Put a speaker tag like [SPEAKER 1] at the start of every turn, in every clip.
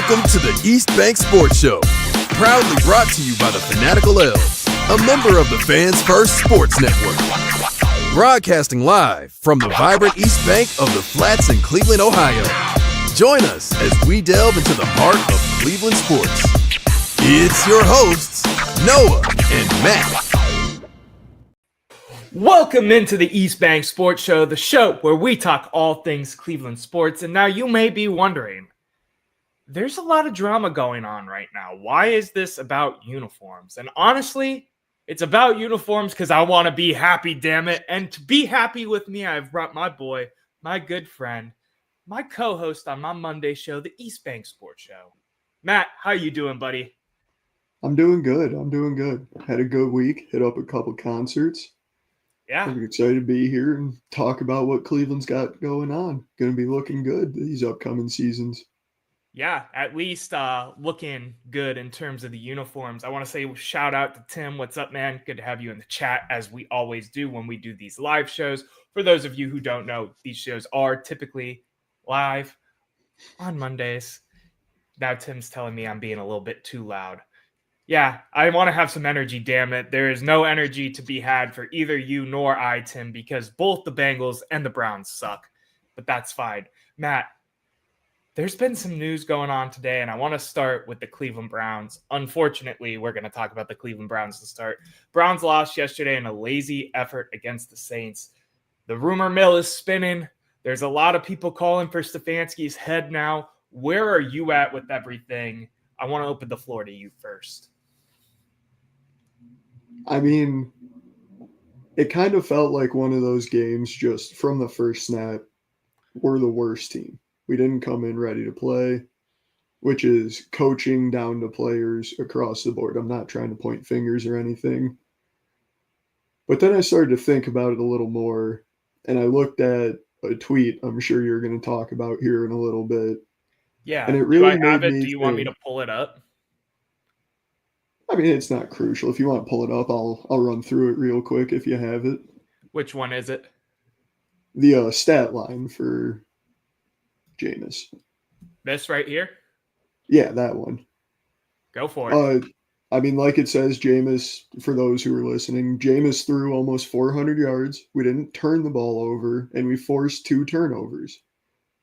[SPEAKER 1] Welcome to the East Bank Sports Show, proudly brought to you by the Fanatical Elves, a member of the Fans First Sports Network. Broadcasting live from the vibrant East Bank of the Flats in Cleveland, Ohio. Join us as we delve into the heart of Cleveland sports. It's your hosts, Noah and Matt.
[SPEAKER 2] Welcome into the East Bank Sports Show, the show where we talk all things Cleveland sports. And now you may be wondering, there's a lot of drama going on right now. Why is this about uniforms? And honestly, it's about uniforms because I want to be happy, damn it. And to be happy with me, I've brought my boy, my good friend, my co-host on my Monday show, the East Bank Sports Show. Matt, how you doing, buddy?
[SPEAKER 3] I'm doing good. Had a good week. Hit up a couple concerts.
[SPEAKER 2] Yeah.
[SPEAKER 3] I'm excited to be here and talk about what Cleveland's got going on. Going to be looking good these upcoming seasons.
[SPEAKER 2] Yeah, at least looking good in terms of the uniforms. I want to say shout out to Tim. What's up, man? Good to have you in the chat, as we always do when we do these live shows. For those of you who don't know, these shows are typically live on Mondays. Now Tim's telling me I'm being a little bit too loud. Yeah, I want to have some energy, damn it. There is no energy to be had for either you nor I, Tim, because both the Bengals and the Browns suck. But that's fine. Matt, there's been some news going on today, and I want to start with the Cleveland Browns. Unfortunately, we're going to talk about the Cleveland Browns to start. Browns lost yesterday in a lazy effort against the Saints. The rumor mill is spinning. There's a lot of people calling for Stefanski's head now. Where are you at with everything? I want to open the floor to you first.
[SPEAKER 3] I mean, it kind of felt like one of those games just from the first snap, we're the worst team. We didn't come in ready to play, which is coaching down to players across the board. I'm not trying to point fingers or anything. But then I started to think about it a little more, and I looked at a tweet I'm sure you're going to talk about here in a little bit.
[SPEAKER 2] Yeah.
[SPEAKER 3] And it really
[SPEAKER 2] do I have it?
[SPEAKER 3] made me
[SPEAKER 2] Do you want me
[SPEAKER 3] think.
[SPEAKER 2] to pull it up?
[SPEAKER 3] I mean, it's not crucial. If you want to pull it up, I'll run through it real quick if you have it.
[SPEAKER 2] Which one is it?
[SPEAKER 3] The stat line for Jameis.
[SPEAKER 2] This right here?
[SPEAKER 3] Yeah, that one.
[SPEAKER 2] Go for it.
[SPEAKER 3] I mean, like it says, Jameis, for those who are listening, Jameis threw almost 400 yards. We didn't turn the ball over, and we forced 2 turnovers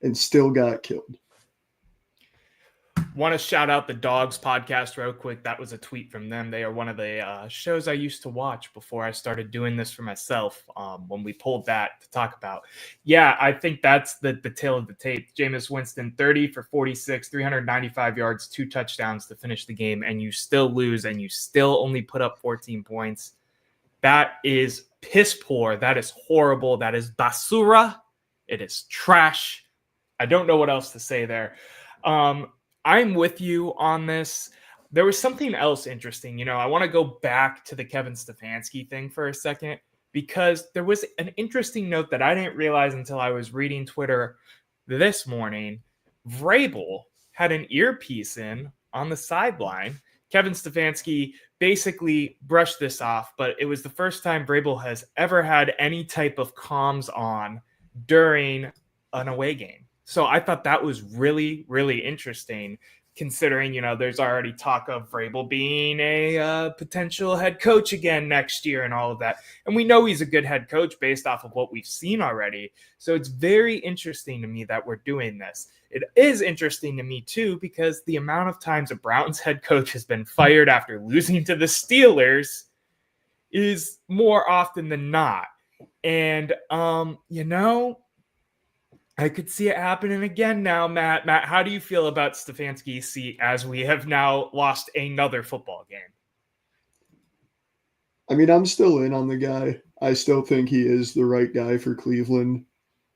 [SPEAKER 3] and still got killed.
[SPEAKER 2] Want to shout out the Dogs podcast real quick. That was a tweet from them. They are one of the shows I used to watch before I started doing this for myself when we pulled that to talk about. Yeah, I think that's the tail of the tape. Jameis Winston, 30 for 46, 395 yards, 2 touchdowns to finish the game, and you still lose, and you still only put up 14 points. That is piss poor. That is horrible. That is basura. It is trash. I don't know what else to say there. I'm with you on this. There was something else interesting. I want to go back to the Kevin Stefanski thing for a second, because there was an interesting note that I didn't realize until I was reading Twitter this morning. Vrabel had an earpiece in on the sideline. Kevin Stefanski basically brushed this off, but it was the first time Vrabel has ever had any type of comms on during an away game. So I thought that was really, really interesting, considering, there's already talk of Vrabel being a potential head coach again next year and all of that. And we know he's a good head coach based off of what we've seen already. So it's very interesting to me that we're doing this. It is interesting to me, too, because the amount of times a Browns head coach has been fired after losing to the Steelers is more often than not. And, I could see it happening again now, Matt. Matt, how do you feel about Stefanski's seat as we have now lost another football game?
[SPEAKER 3] I mean, I'm still in on the guy. I still think he is the right guy for Cleveland.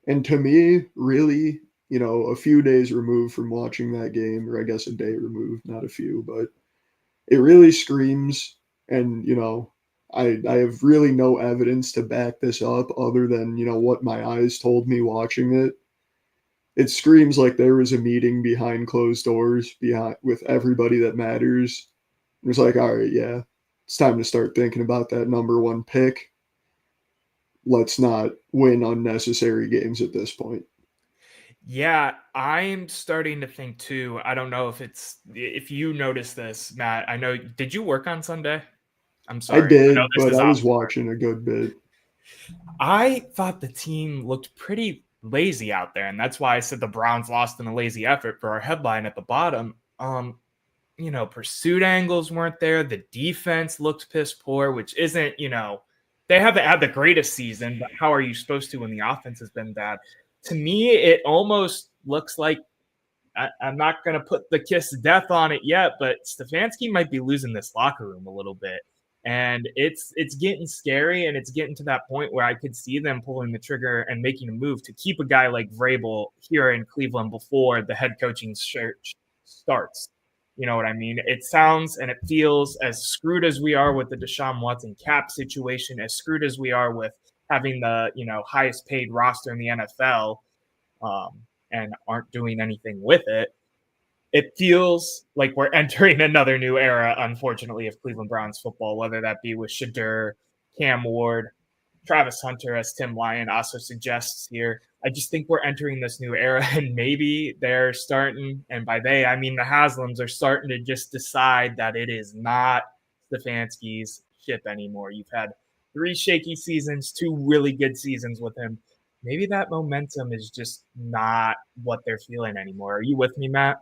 [SPEAKER 3] And to me, really, a few days removed from watching that game, or I guess a day removed, not a few, but it really screams. And, I have really no evidence to back this up other than, what my eyes told me watching it. It screams like there was a meeting behind closed doors with everybody that matters. It was like, all right, yeah, it's time to start thinking about that number 1 pick. Let's not win unnecessary games at this point.
[SPEAKER 2] Yeah, I'm starting to think too. I don't know if you noticed this, Matt. I know, did you work on Sunday? I'm
[SPEAKER 3] I
[SPEAKER 2] sorry. I know
[SPEAKER 3] did,
[SPEAKER 2] this
[SPEAKER 3] but
[SPEAKER 2] is
[SPEAKER 3] I
[SPEAKER 2] off
[SPEAKER 3] was
[SPEAKER 2] the mark.
[SPEAKER 3] watching a good bit.
[SPEAKER 2] I thought the team looked pretty lazy out there, and that's why I said the Browns lost in a lazy effort for our headline at the bottom. Pursuit angles weren't there. The defense looked piss poor, which isn't, they haven't had the greatest season, but how are you supposed to when the offense has been bad? To me, it almost looks like I'm not going to put the kiss of death on it yet, but Stefanski might be losing this locker room a little bit. And it's getting scary, and it's getting to that point where I could see them pulling the trigger and making a move to keep a guy like Vrabel here in Cleveland before the head coaching search starts. You know what I mean? It sounds and it feels as screwed as we are with the Deshaun Watson cap situation, as screwed as we are with having the highest paid roster in the NFL, and aren't doing anything with it. It feels like we're entering another new era, unfortunately, of Cleveland Browns football, whether that be with Shadur, Cam Ward, Travis Hunter, as Tim Lyon also suggests here. I just think we're entering this new era, and maybe they're starting, and by they, I mean the Haslams are starting to just decide that it is not Stefanski's ship anymore. You've had 3 shaky seasons, 2 really good seasons with him. Maybe that momentum is just not what they're feeling anymore. Are you with me, Matt?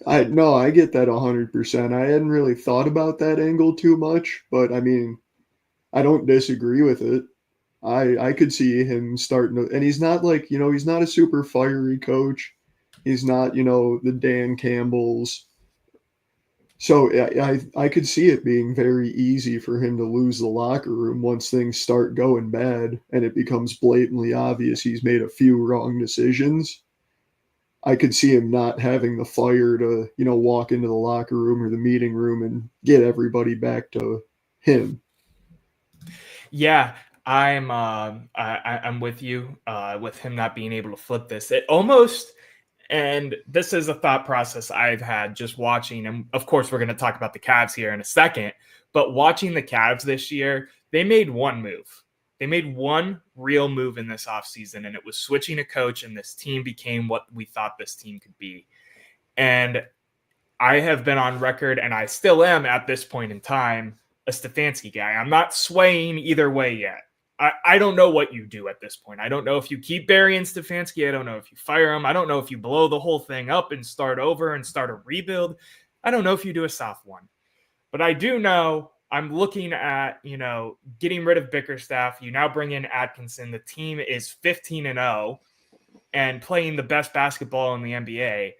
[SPEAKER 3] I get that 100%. I hadn't really thought about that angle too much, but I mean, I don't disagree with it. I could see him starting to, and he's not like, he's not a super fiery coach. He's not, the Dan Campbell's. So I could see it being very easy for him to lose the locker room once things start going bad and it becomes blatantly obvious he's made a few wrong decisions. I could see him not having the fire to, walk into the locker room or the meeting room and get everybody back to him.
[SPEAKER 2] Yeah, I'm with you with him not being able to flip this. It almost, and this is a thought process I've had just watching, and of course we're going to talk about the Cavs here in a second, but watching the Cavs this year, they made one move. They made one real move in this offseason, and it was switching a coach, and this team became what we thought this team could be. And I have been on record, and I still am at this point in time, a Stefanski guy. I'm not swaying either way yet. I don't know what you do at this point. I don't know if you keep burying Stefanski. I don't know if you fire him. I don't know if you blow the whole thing up and start over and start a rebuild. I don't know if you do a soft one. But I do know I'm looking at, getting rid of Bickerstaff. You now bring in Atkinson. The team is 15-0 and playing the best basketball in the NBA.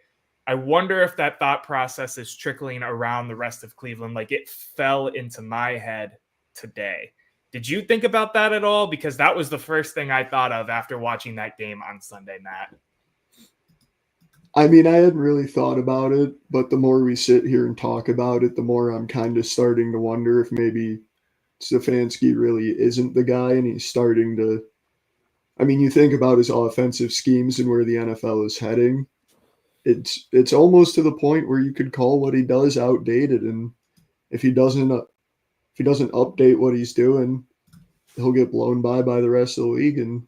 [SPEAKER 2] I wonder if that thought process is trickling around the rest of Cleveland. Like, it fell into my head today. Did you think about that at all? Because that was the first thing I thought of after watching that game on Sunday, Matt.
[SPEAKER 3] I mean, I hadn't really thought about it, but the more we sit here and talk about it, the more I'm kind of starting to wonder if maybe Stefanski really isn't the guy and he's starting to. I mean, you think about his offensive schemes and where the NFL is heading. It's almost to the point where you could call what he does outdated, and if he doesn't update what he's doing, he'll get blown by the rest of the league, and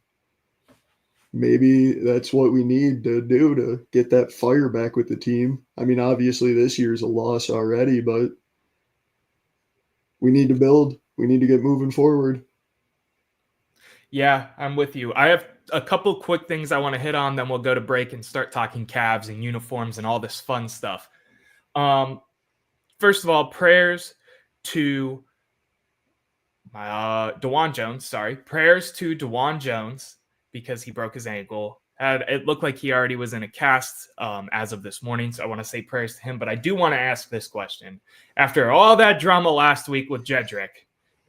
[SPEAKER 3] maybe that's what we need to do to get that fire back with the team. I mean, obviously this year's a loss already, but we need to build. We need to get moving forward.
[SPEAKER 2] Yeah, I'm with you. I have a couple quick things I want to hit on, then we'll go to break and start talking Cavs and uniforms and all this fun stuff. First of all, prayers to DeJuan Jones. Sorry, prayers to DeJuan Jones because he broke his ankle. It looked like he already was in a cast as of this morning, so I want to say prayers to him. But I do want to ask this question. After all that drama last week with Jedrick,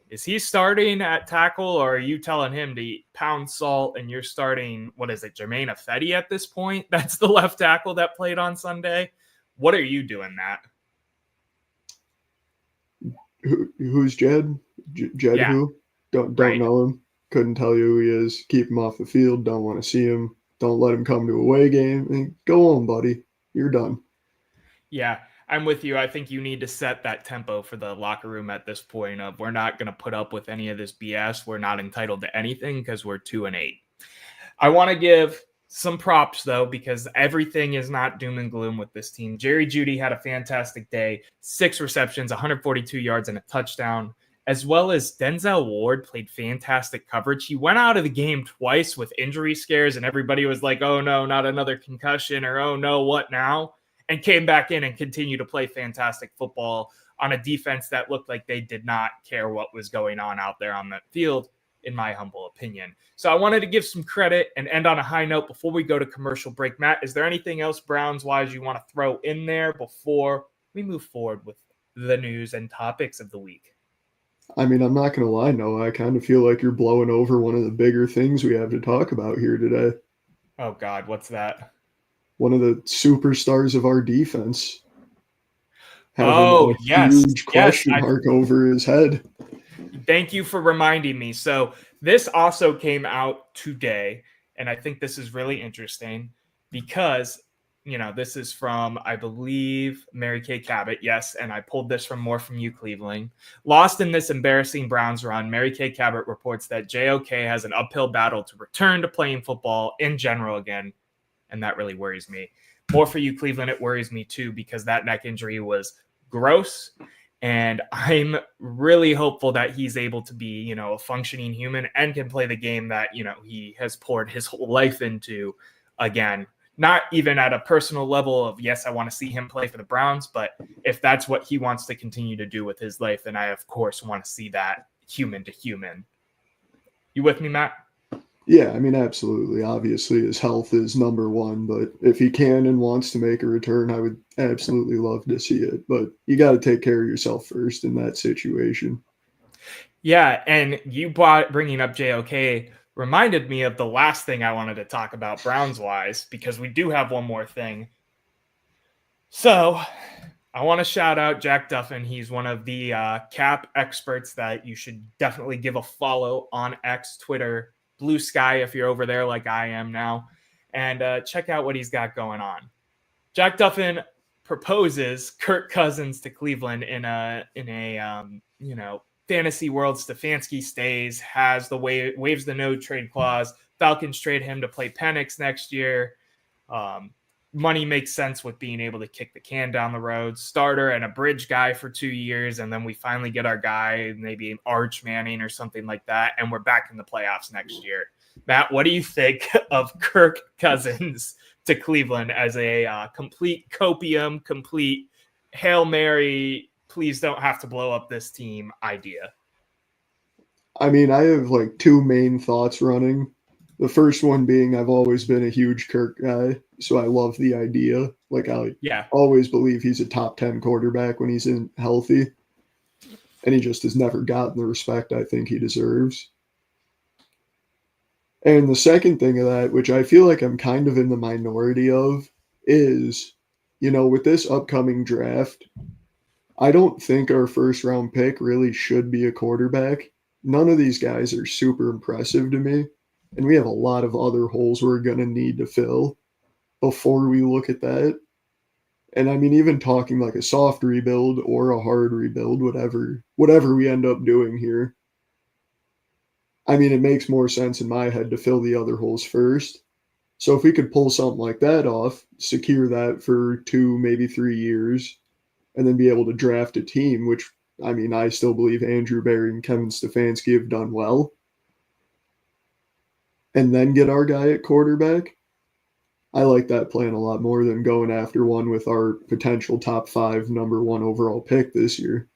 [SPEAKER 2] is he starting at tackle, or are you telling him to eat pound salt and you're starting, what is it, Jermaine Ifedi at this point? That's the left tackle that played on Sunday. What are you doing, Matt?
[SPEAKER 3] Who's Jed? Jed
[SPEAKER 2] Yeah,
[SPEAKER 3] who? Don't
[SPEAKER 2] right.
[SPEAKER 3] know him. Couldn't tell you who he is. Keep him off the field. Don't want to see him. Don't let him come to a away game. And go on, buddy. You're done.
[SPEAKER 2] Yeah, I'm with you. I think you need to set that tempo for the locker room at this point of we're not going to put up with any of this BS. We're not entitled to anything because we're 2-8. I want to give some props, though, because everything is not doom and gloom with this team. Jerry Jeudy had a fantastic day, 6 receptions, 142 yards, and a touchdown, as well as Denzel Ward played fantastic coverage. He went out of the game twice with injury scares, and everybody was like, oh, no, not another concussion, or oh, no, what now? And came back in and continued to play fantastic football on a defense that looked like they did not care what was going on out there on that field, in my humble opinion. So I wanted to give some credit and end on a high note before we go to commercial break. Matt, is there anything else Browns-wise you want to throw in there before we move forward with the news and topics of the week?
[SPEAKER 3] I mean, I'm not going to lie, Noah. I kind of feel like you're blowing over one of the bigger things we have to talk about here today.
[SPEAKER 2] Oh, God, what's that?
[SPEAKER 3] One of the superstars of our defense having a huge question mark over his head.
[SPEAKER 2] Thank you for reminding me. So this also came out today, and I think this is really interesting because, this is from, I believe, Mary Kay Cabot. Yes, and I pulled this from More From You, Cleveland. Lost in this embarrassing Browns run, Mary Kay Cabot reports that JOK has an uphill battle to return to playing football in general again, and that really worries me. More For You, Cleveland, it worries me too because that neck injury was gross. And I'm really hopeful that he's able to be, a functioning human and can play the game that, he has poured his whole life into again. Not even at a personal level of, yes, I want to see him play for the Browns, but if that's what he wants to continue to do with his life, then I, of course, want to see that human to human. You with me, Matt?
[SPEAKER 3] Yeah, I mean, absolutely. Obviously, his health is number one, but if he can and wants to make a return, I would absolutely love to see it. But you got to take care of yourself first in that situation.
[SPEAKER 2] Yeah, and you bringing up JOK reminded me of the last thing I wanted to talk about Browns-wise, because we do have one more thing. So I want to shout out Jack Duffin. He's one of the cap experts that you should definitely give a follow on X, Twitter, Blue Sky if you're over there like I am now, and check out what he's got going on. Jack Duffin proposes Kirk Cousins to Cleveland in a fantasy world. Stefanski stays, has the waives the no trade clause. Falcons trade him to play Penix next year. Money makes sense with being able to kick the can down the road. Starter and a bridge guy for 2 years, and then we finally get our guy, maybe Arch Manning or something like that, and we're back in the playoffs next year. Matt, what do you think of Kirk Cousins to Cleveland as a complete copium, complete Hail Mary, please don't have to blow up this team idea?
[SPEAKER 3] I mean, I have like 2 main thoughts running. The first one being I've always been a huge Kirk guy, so I love the idea. Like, I always believe he's a top 10 quarterback when he's healthy, and he just has never gotten the respect I think he deserves. And the second thing of that, which I feel like I'm kind of in the minority of, is, with this upcoming draft, I don't think our first-round pick really should be a quarterback. None of these guys are super impressive to me. And we have a lot of other holes we're going to need to fill before we look at that. And I mean, even talking like a soft rebuild or a hard rebuild, whatever we end up doing here, I mean, it makes more sense in my head to fill the other holes first. So if we could pull something like that off, secure that for 2, maybe 3 years, and then be able to draft a team, which, I mean, I still believe Andrew Berry and Kevin Stefanski have done well, and then get our guy at quarterback, I like that plan a lot more than going after one with our potential top 5 number 1 overall pick this year.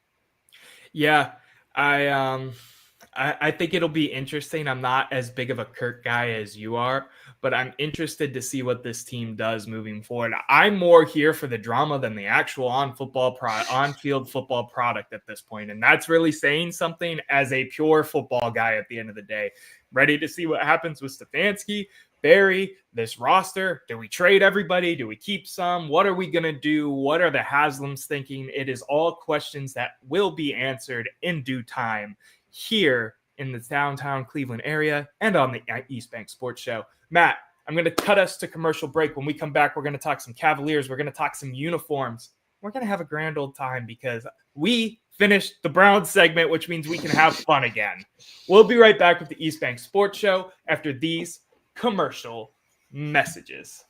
[SPEAKER 2] Yeah, I think it'll be interesting. I'm not as big of a Kirk guy as you are, but I'm interested to see what this team does moving forward. I'm more here for the drama than the actual on-field football product at this point, and that's really saying something as a pure football guy at the end of the day. Ready to see what happens with Stefanski, Barry, this roster. Do we trade everybody? Do we keep some? What are we going to do? What are the Haslams thinking? It is all questions that will be answered in due time here in the downtown Cleveland area and on the East Bank Sports Show. Matt, I'm going to cut us to commercial break. When we come back, we're going to talk some Cavaliers. We're going to talk some uniforms. We're going to have a grand old time because we finished the Browns segment, which means we can have fun again. We'll be right back with the East Bank Sports Show after these commercial messages.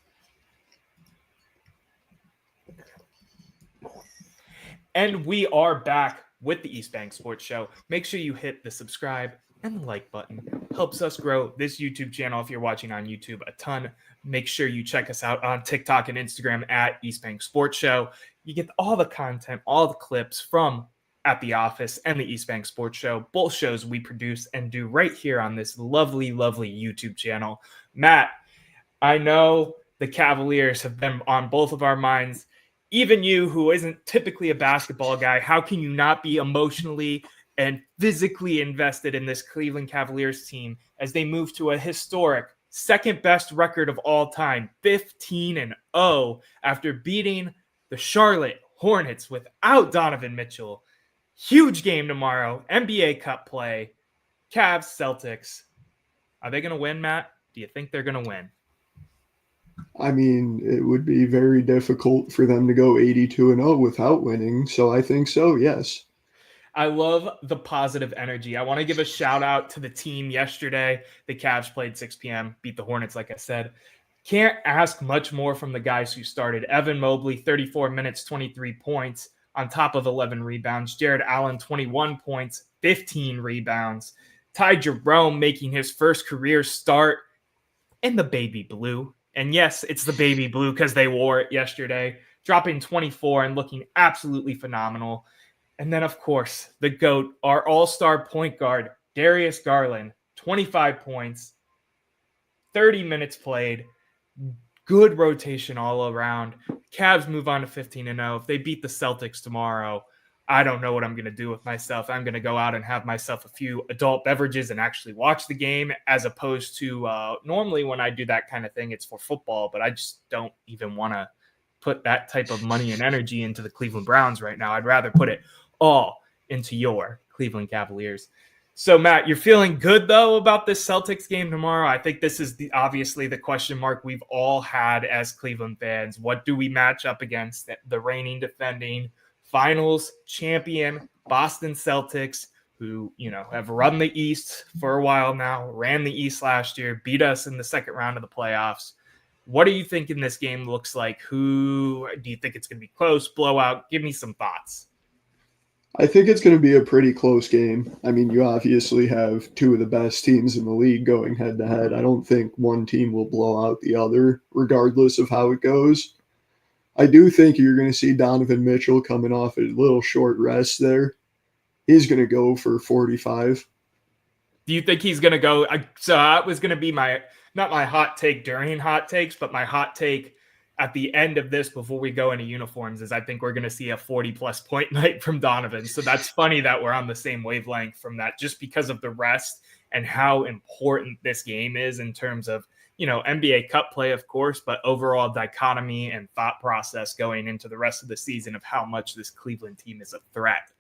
[SPEAKER 2] And we are back with the East Bank Sports Show. Make sure you hit the subscribe and the like button. Helps us grow this YouTube channel if you're watching on YouTube a ton. Make sure you check us out on TikTok and Instagram at East Bank Sports Show. You get all the content, all the clips from At the Office and the East Bank Sports Show, both shows we produce and do right here on this lovely, lovely YouTube channel. Matt, I know the Cavaliers have been on both of our minds. Even you, who isn't typically a basketball guy, how can you not be emotionally and physically invested in this Cleveland Cavaliers team as they move to a historic second best record of all time, 15-0, after beating the Charlotte Hornets without Donovan Mitchell? Huge game tomorrow, NBA Cup play, Cavs, Celtics. Are they going to win, Matt? Do you think they're going to win?
[SPEAKER 3] I mean, it would be very difficult for them to go 82-0 without winning. So I think so, yes.
[SPEAKER 2] I love the positive energy. I want to give a shout out to the team yesterday. The Cavs played 6 p.m., beat the Hornets, like I said. Can't ask much more from the guys who started. Evan Mobley, 34 minutes, 23 points, on top of 11 rebounds. Jared Allen, 21 points, 15 rebounds. Ty Jerome making his first career start in the baby blue. And yes, it's the baby blue because they wore it yesterday, dropping 24 and looking absolutely phenomenal. And then, of course, the GOAT, our all-star point guard, Darius Garland, 25 points, 30 minutes played, good rotation all around. Cavs move on to 15-0. If they beat the Celtics tomorrow, I don't know what I'm going to do with myself. I'm going to go out and have myself a few adult beverages and actually watch the game, as opposed to normally when I do that kind of thing, it's for football, but I just don't even want to put that type of money and energy into the Cleveland Browns right now. I'd rather put it all into your Cleveland Cavaliers. So, Matt, you're feeling good, though, about this Celtics game tomorrow? I think this is obviously the question mark we've all had as Cleveland fans. What do we match up against the reigning, defending finals champion Boston Celtics, who, have run the East for a while now, ran the East last year, beat us in the second round of the playoffs? What do you think in this game looks like? Who do you think it's going to be close, blowout? Give me some thoughts.
[SPEAKER 3] I think it's going to be a pretty close game. I mean, you obviously have two of the best teams in the league going head to head. I don't think one team will blow out the other, regardless of how it goes. I do think you're going to see Donovan Mitchell coming off a little short rest there. He's going to go for 45.
[SPEAKER 2] Do you think he's going to go? So that was going to be not my hot take during hot takes, but my hot take at the end of this before we go into uniforms is I think we're going to see a 40-plus point night from Donovan. So that's funny that we're on the same wavelength from that, just because of the rest and how important this game is in terms of, NBA Cup play, of course, but overall dichotomy and thought process going into the rest of the season of how much this Cleveland team is a threat.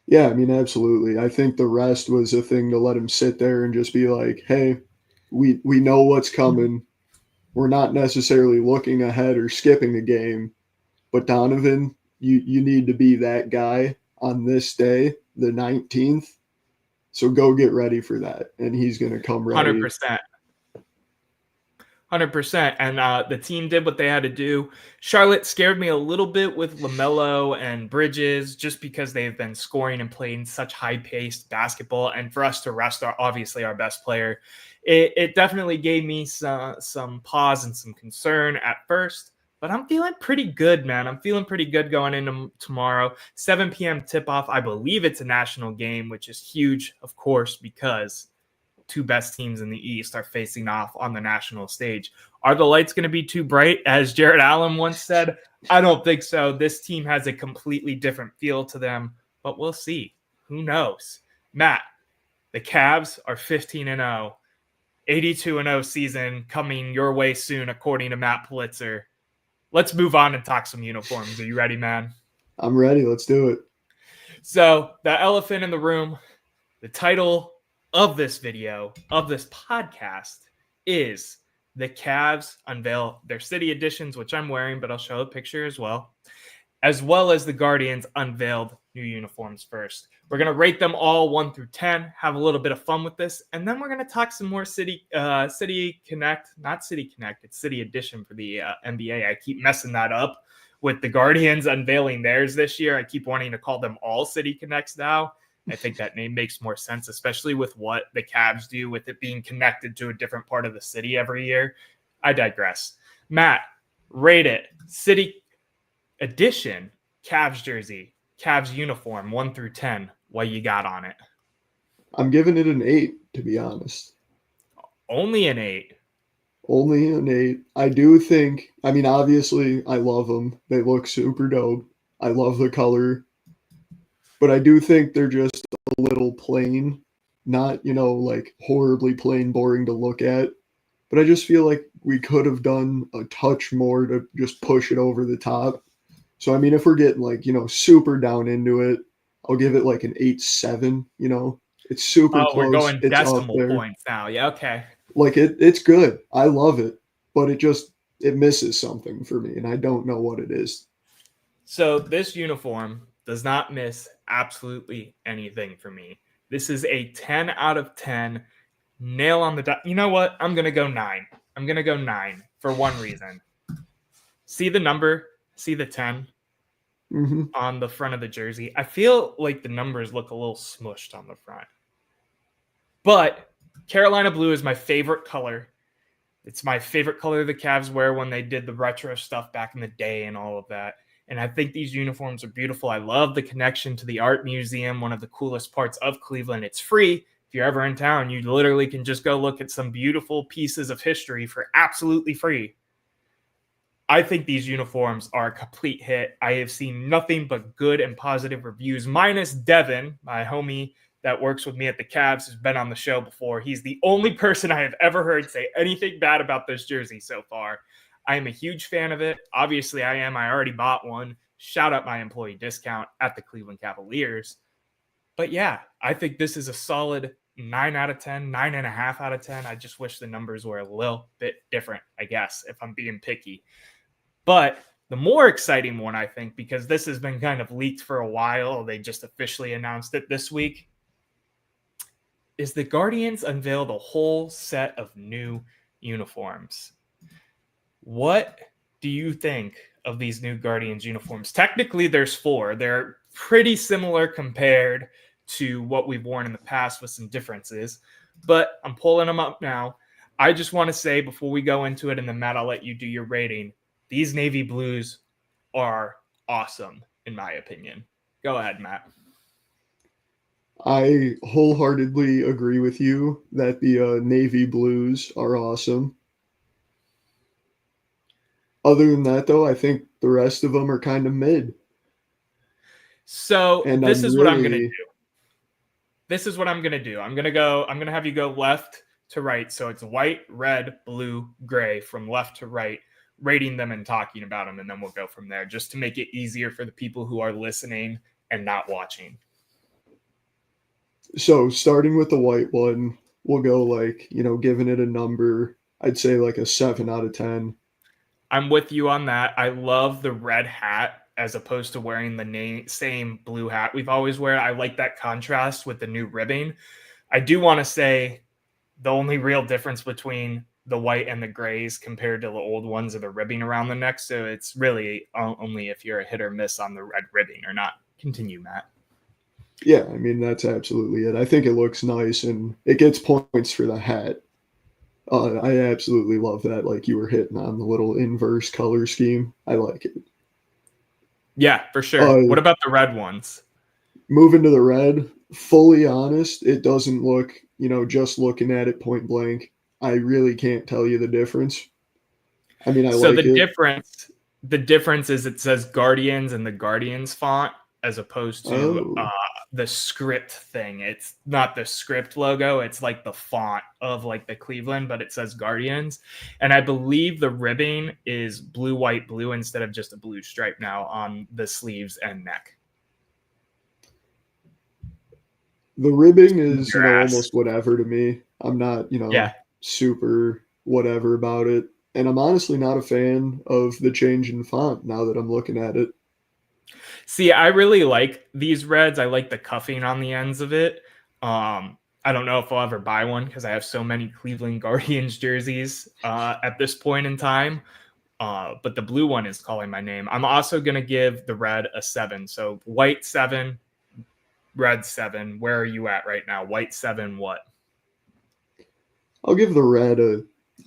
[SPEAKER 3] Yeah, I mean, absolutely. I think the rest was a thing to let him sit there and just be like, hey, we know what's coming. We're not necessarily looking ahead or skipping a game, but Donovan, you need to be that guy on this day, the 19th. So go get ready for that. And he's going to come ready.
[SPEAKER 2] 100%. 100%. And the team did what they had to do. Charlotte scared me a little bit with LaMelo and Bridges, just because they've been scoring and playing such high-paced basketball. And for us to rest obviously our best player, it definitely gave me some pause and some concern at first. But I'm feeling pretty good, man. I'm feeling pretty good going into tomorrow. 7 p.m. tip-off. I believe it's a national game, which is huge, of course, because two best teams in the East are facing off on the national stage. Are the lights going to be too bright, as Jared Allen once said? I don't think so. This team has a completely different feel to them, but we'll see. Who knows? Matt, the Cavs are 15-0. 82-0 season coming your way soon, according to Matt Pulitzer. Let's move on and talk some uniforms. Are you ready, man?
[SPEAKER 3] I'm ready. Let's do it.
[SPEAKER 2] So the elephant in the room, the title of this video, of this podcast, is the Cavs unveil their city editions, which I'm wearing, but I'll show a picture as well as the Guardians unveiled new uniforms first. We're going to rate them all 1 through 10, have a little bit of fun with this, and then we're going to talk some more City Connect, not City Connect, it's City Edition for the NBA. I keep messing that up with the Guardians unveiling theirs this year. I keep wanting to call them all City Connects now. I think that name makes more sense, especially with what the Cavs do with it being connected to a different part of the city every year. I digress. Matt, rate it. City Edition, Cavs jersey, Cavs uniform, 1 through 10. What you got on it?
[SPEAKER 3] I'm giving it an 8, to be honest.
[SPEAKER 2] Only an 8.
[SPEAKER 3] Only an 8. I do think, I mean, obviously, I love them. They look super dope. I love the color. But I do think they're just a little plain. Not, like horribly plain, boring to look at. But I just feel like we could have done a touch more to just push it over the top. So, I mean, if we're getting like, super down into it, I'll give it like an 8.7, It's super close.
[SPEAKER 2] We're going
[SPEAKER 3] it's
[SPEAKER 2] decimal points now. Yeah, okay.
[SPEAKER 3] Like it's good. I love it, but it misses something for me, and I don't know what it is.
[SPEAKER 2] So this uniform does not miss absolutely anything for me. This is a 10 out of 10, nail on the dot. You know what? I'm going to go 9. I'm going to go 9 for one reason. See the number? See the 10 on the front of the jersey? I feel like the numbers look a little smushed on the front. But Carolina blue is my favorite color. It's my favorite color the Cavs wear when they did the retro stuff back in the day and all of that. And I think these uniforms are beautiful. I love the connection to the art museum, one of the coolest parts of Cleveland. It's free. If you're ever in town, you literally can just go look at some beautiful pieces of history for absolutely free. I think these uniforms are a complete hit. I have seen nothing but good and positive reviews, minus Devin, my homie that works with me at the Cavs, has been on the show before. He's the only person I have ever heard say anything bad about this jersey so far. I am a huge fan of it. Obviously, I am. I already bought one. Shout out my employee discount at the Cleveland Cavaliers. But yeah, I think this is a solid 9 out of 10, 9.5 out of 10. I just wish the numbers were a little bit different, I guess, if I'm being picky. But the more exciting one, I think, because this has been kind of leaked for a while, they just officially announced it this week, is the Guardians unveiled a whole set of new uniforms. What do you think of these new Guardians uniforms? Technically, there's 4. They're pretty similar compared to what we've worn in the past with some differences, but I'm pulling them up now. I just want to say before we go into it, and then Matt, I'll let you do your rating. These navy blues are awesome, in my opinion. Go ahead, Matt.
[SPEAKER 3] I wholeheartedly agree with you that the navy blues are awesome. Other than that, though, I think the rest of them are kind of mid.
[SPEAKER 2] So this is what I'm going to do. This is what I'm going to do. I'm going to have you go left to right. So it's white, red, blue, gray from left to right, rating them and talking about them. And then we'll go from there just to make it easier for the people who are listening and not watching.
[SPEAKER 3] So starting with the white one, we'll go like, giving it a number. I'd say like a 7 out of 10.
[SPEAKER 2] I'm with you on that. I love the red hat as opposed to wearing the same blue hat we've always wear. I like that contrast with the new ribbing. I do want to say the only real difference between the white and the grays compared to the old ones are the ribbing around the neck. So it's really only if you're a hit or miss on the red ribbing or not. Continue, Matt.
[SPEAKER 3] Yeah, I mean, that's absolutely it. I think it looks nice, and it gets points for the hat. I absolutely love that. Like you were hitting on the little inverse color scheme. I like it.
[SPEAKER 2] Yeah, for sure. What about the red ones?
[SPEAKER 3] Moving to the red, fully honest, it doesn't look, just looking at it point blank, I really can't tell you the difference. I mean,
[SPEAKER 2] the difference is it says Guardians in the Guardians font as opposed to the script thing. It's not the script logo. It's like the font of like the Cleveland, but it says Guardians. And I believe the ribbing is blue, white, blue instead of just a blue stripe now on the sleeves and neck.
[SPEAKER 3] The ribbing is almost whatever to me. I'm not, super whatever about it. And I'm honestly not a fan of the change in font now that I'm looking at it.
[SPEAKER 2] See, I really like these reds. I like the cuffing on the ends of it. I don't know if I'll ever buy one because I have so many Cleveland Guardians jerseys at this point in time. But the blue one is calling my name. I'm also going to give the red a 7. So white 7, red 7. Where are you at right now? White 7, what?
[SPEAKER 3] I'll give the red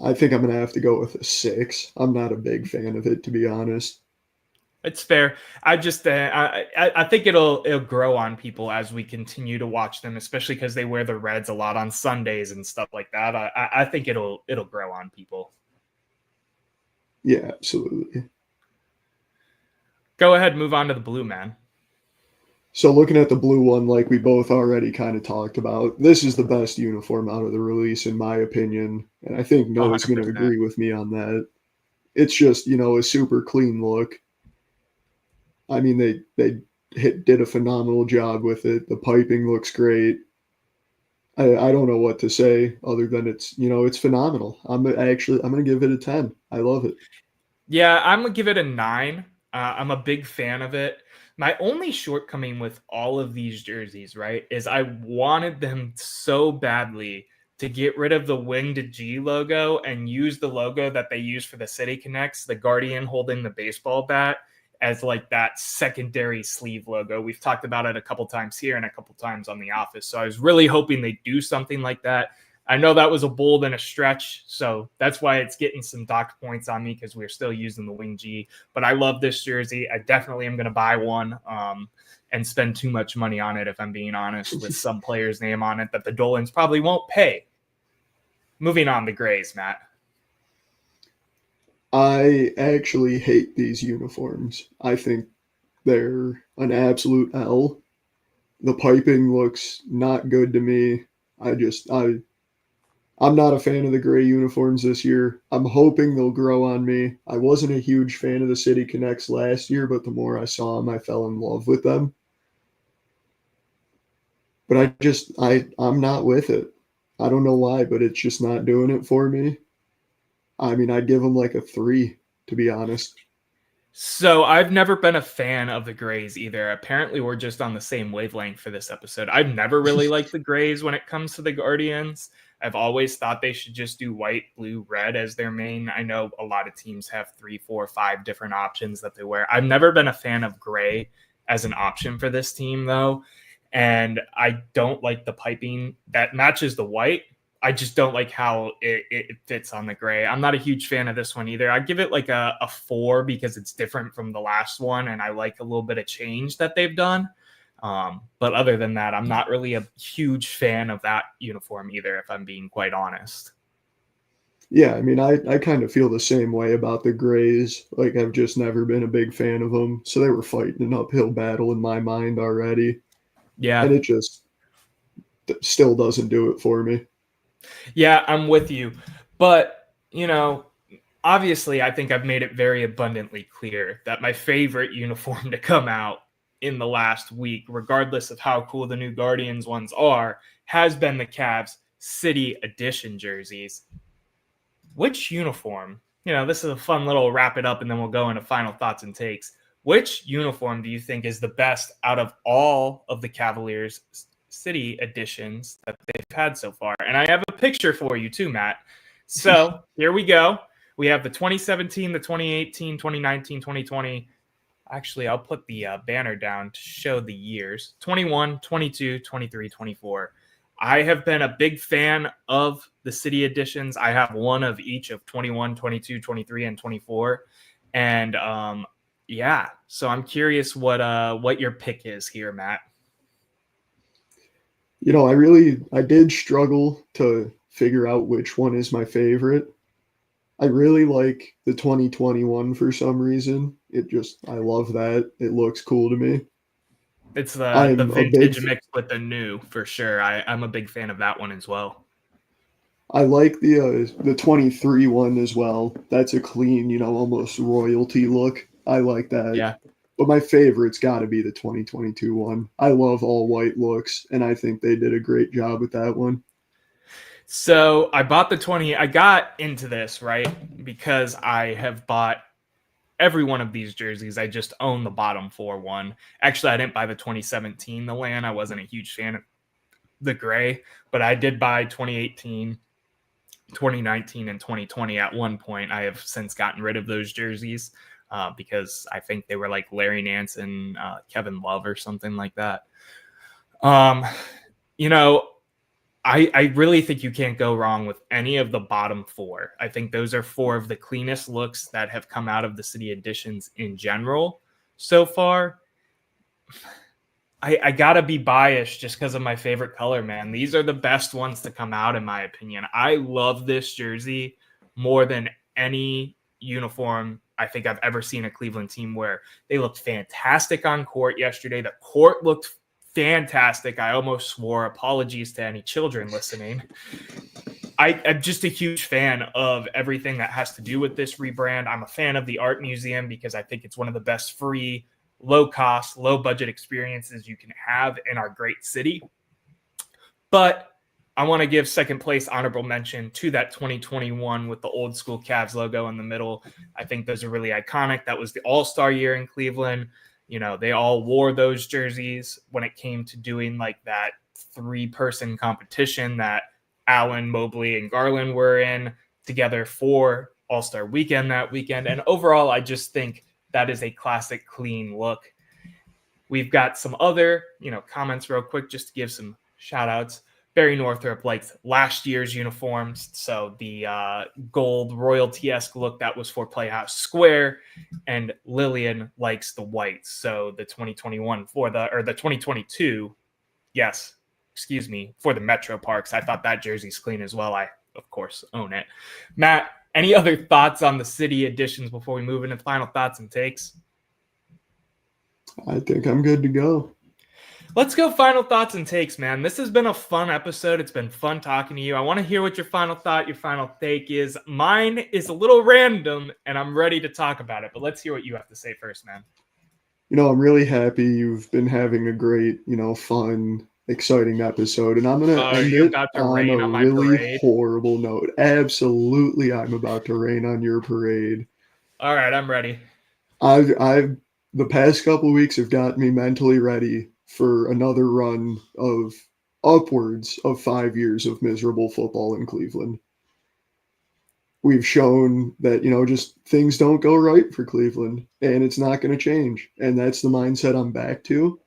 [SPEAKER 3] I think I'm going to have to go with a 6. I'm not a big fan of it, to be honest.
[SPEAKER 2] It's fair. I just I think it'll grow on people as we continue to watch them, especially because they wear the reds a lot on Sundays and stuff like that. I think it'll grow on people.
[SPEAKER 3] Yeah, absolutely.
[SPEAKER 2] Go ahead, move on to the blue, man.
[SPEAKER 3] So looking at the blue one, like we both already kind of talked about, this is the best uniform out of the release, in my opinion. And I think Noah's going to
[SPEAKER 2] 100%.
[SPEAKER 3] agree with me on that. It's just, a super clean look. I mean, they did a phenomenal job with it. The piping looks great. I don't know what to say other than it's phenomenal. I'm going to give it a 10. I love it.
[SPEAKER 2] Yeah, I'm going to give it a 9. I'm a big fan of it. My only shortcoming with all of these jerseys, right, is I wanted them so badly to get rid of the winged G logo and use the logo that they use for the City Connects, the Guardian holding the baseball bat, as like that secondary sleeve logo. We've talked about it a couple times here and a couple times on The Office. So I was really hoping they do something like that. I know that was a bold and a stretch, so that's why it's getting some docked points on me because we're still using the wing G. But I love this jersey. I definitely am going to buy one and spend too much money on it, if I'm being honest, with some player's name on it that the Dolans probably won't pay. Moving on to grays, Matt.
[SPEAKER 3] I actually hate these uniforms. I think they're an absolute L. The piping looks not good to me. I'm not a fan of the gray uniforms this year. I'm hoping they'll grow on me. I wasn't a huge fan of the City Connects last year, but the more I saw them, I fell in love with them. But I'm not with it. I don't know why, but it's just not doing it for me. I mean, I'd give them like a 3, to be honest.
[SPEAKER 2] So I've never been a fan of the grays either. Apparently, we're just on the same wavelength for this episode. I've never really liked the grays when it comes to the Guardians. I've always thought they should just do white, blue, red as their main. I know a lot of teams have 3, 4, 5 different options that they wear. I've never been a fan of gray as an option for this team, though. And I don't like the piping that matches the white. I just don't like how it fits on the gray. I'm not a huge fan of this one either. I give it like a 4 because it's different from the last one, and I like a little bit of change that they've done. But other than that, I'm not really a huge fan of that uniform either, if I'm being quite honest.
[SPEAKER 3] Yeah, I mean, I kind of feel the same way about the grays. Like, I've just never been a big fan of them. So they were fighting an uphill battle in my mind already.
[SPEAKER 2] Yeah.
[SPEAKER 3] And it just still doesn't do it for me.
[SPEAKER 2] Yeah, I'm with you. But, obviously, I think I've made it very abundantly clear that my favorite uniform to come out in the last week, regardless of how cool the new Guardians ones are, has been the Cavs City Edition jerseys. Which uniform, this is a fun little wrap it up and then we'll go into final thoughts and takes. Which uniform do you think is the best out of all of the Cavaliers City editions that they've had so far? And I have a picture for you too, Matt. So here we go. We have the 2017, the 2018, 2019, 2020. Actually, I'll put the banner down to show the years. 21, 22, 23, 24. I have been a big fan of the City editions. I have one of each of 21, 22, 23, and 24. And yeah, so I'm curious what your pick is here, Matt.
[SPEAKER 3] I did struggle to figure out which one is my favorite. I really like the 2021 for some reason. I love that. It looks cool to me.
[SPEAKER 2] It's the vintage mixed with the new, for sure. I'm a big fan of that one as well.
[SPEAKER 3] I like the 23 one as well. That's a clean, almost royalty look. I like that.
[SPEAKER 2] Yeah.
[SPEAKER 3] But my favorite's got to be the 2022 one. I love all white looks, and I think they did a great job with that one.
[SPEAKER 2] So I bought I got into this, right? Because I have bought every one of these jerseys. I just own the bottom 4-1. Actually, I didn't buy the 2017 Milan. I wasn't a huge fan of the gray, but I did buy 2018, 2019, and 2020 at one point. I have since gotten rid of those jerseys because I think they were like Larry Nance and Kevin Love or something like that. You know, I really think you can't go wrong with any of the bottom 4. I think those are 4 of the cleanest looks that have come out of the City Editions in general so far. I gotta be biased just because of my favorite color, man. These are the best ones to come out, in my opinion. I love this jersey more than any uniform I think I've ever seen a Cleveland team wear. They looked fantastic on court yesterday. The court looked fantastic. I almost swore. Apologies to any children listening. I'm just a huge fan of everything that has to do with this rebrand. I'm a fan of the art museum because I think it's one of the best free, low cost, low budget experiences you can have in our great city. But I want to give second place honorable mention to that 2021 with the old school Cavs logo in the middle. I think those are really iconic. That was the all-star year in Cleveland. You know, they all wore those jerseys when it came to doing like that 3-person competition that Allen, Mobley, and Garland were in together for All-Star Weekend that weekend. And overall, I just think that is a classic, clean look. We've got some other, comments real quick just to give some shout outs. Barry Northrup likes last year's uniforms, so the gold royalty-esque look that was for Playhouse Square, and Lillian likes the whites, so the 2021 for the 2022, for the Metro Parks. I thought that jersey's clean as well. I, of course, own it. Matt, any other thoughts on the city editions before we move into final thoughts and takes?
[SPEAKER 3] I think I'm good to go.
[SPEAKER 2] Let's go final thoughts and takes, man. This has been a fun episode. It's been fun talking to you. I want to hear what your final thought, your final take is. Mine is a little random, and I'm ready to talk about it. But let's hear what you have to say first, man.
[SPEAKER 3] I'm really happy you've been having a great, fun, exciting episode. And I'm going to end it on a really horrible note. Absolutely, I'm about to rain on your parade.
[SPEAKER 2] All right, I'm ready.
[SPEAKER 3] The past couple of weeks have got me mentally ready for another run of upwards of 5 years of miserable football in Cleveland. We've shown that, just things don't go right for Cleveland, and it's not going to change. And that's the mindset I'm back to.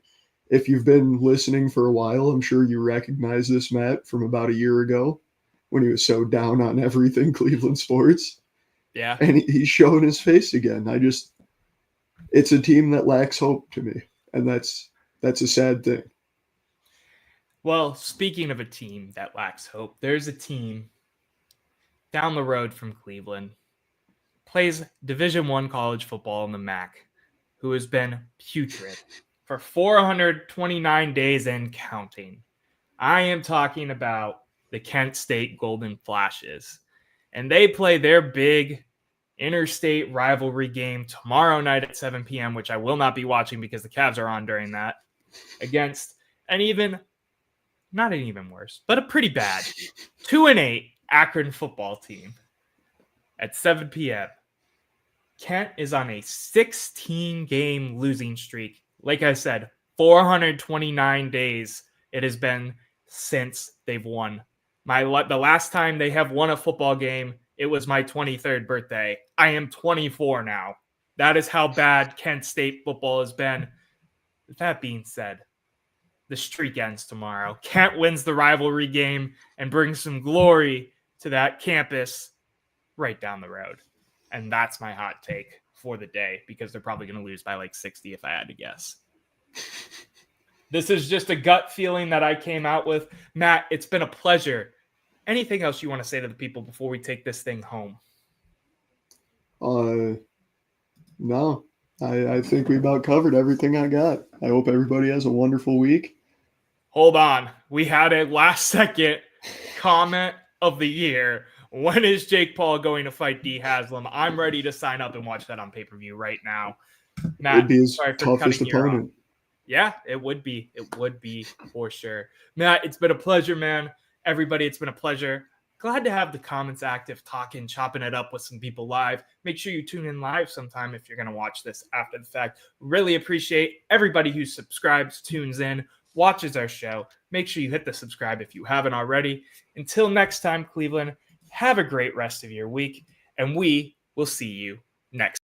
[SPEAKER 3] If you've been listening for a while, I'm sure you recognize this, Matt, from about a year ago when he was so down on everything Cleveland sports.
[SPEAKER 2] Yeah.
[SPEAKER 3] And he's showing his face again. It's a team that lacks hope to me, and that's a sad thing.
[SPEAKER 2] Well, speaking of a team that lacks hope, there's a team down the road from Cleveland, plays Division I college football in the MAC, who has been putrid for 429 days and counting. I am talking about the Kent State Golden Flashes, and they play their big interstate rivalry game tomorrow night at 7 p.m., which I will not be watching because the Cavs are on during that, against not an even worse, but a pretty bad 2-8 Akron football team at 7 p.m. Kent is on a 16-game losing streak. Like I said, 429 days it has been since they've won. The last time they have won a football game, it was my 23rd birthday. I am 24 now. That is how bad Kent State football has been. With that being said, the streak ends tomorrow. Kent wins the rivalry game and brings some glory to that campus right down the road. And that's my hot take for the day, because they're probably going to lose by like 60 if I had to guess. This is just a gut feeling that I came out with. Matt, it's been a pleasure. Anything else you want to say to the people before we take this thing home?
[SPEAKER 3] No. I think we about covered everything I got. I hope everybody has a wonderful week.
[SPEAKER 2] Hold on. We had a last-second comment of the year. When is Jake Paul going to fight D. Haslam? I'm ready to sign up and watch that on pay-per-view right now. Matt,
[SPEAKER 3] it'd be his toughest opponent.
[SPEAKER 2] Yeah, it would be. It would be for sure. Matt, it's been a pleasure, man. Everybody, it's been a pleasure. glad to have the comments active, talking, chopping it up with some people live. Make sure you tune in live sometime if you're going to watch this after the fact. Really appreciate everybody who subscribes, tunes in, watches our show. Make sure you hit the subscribe if you haven't already. Until next time, Cleveland, have a great rest of your week, and we will see you next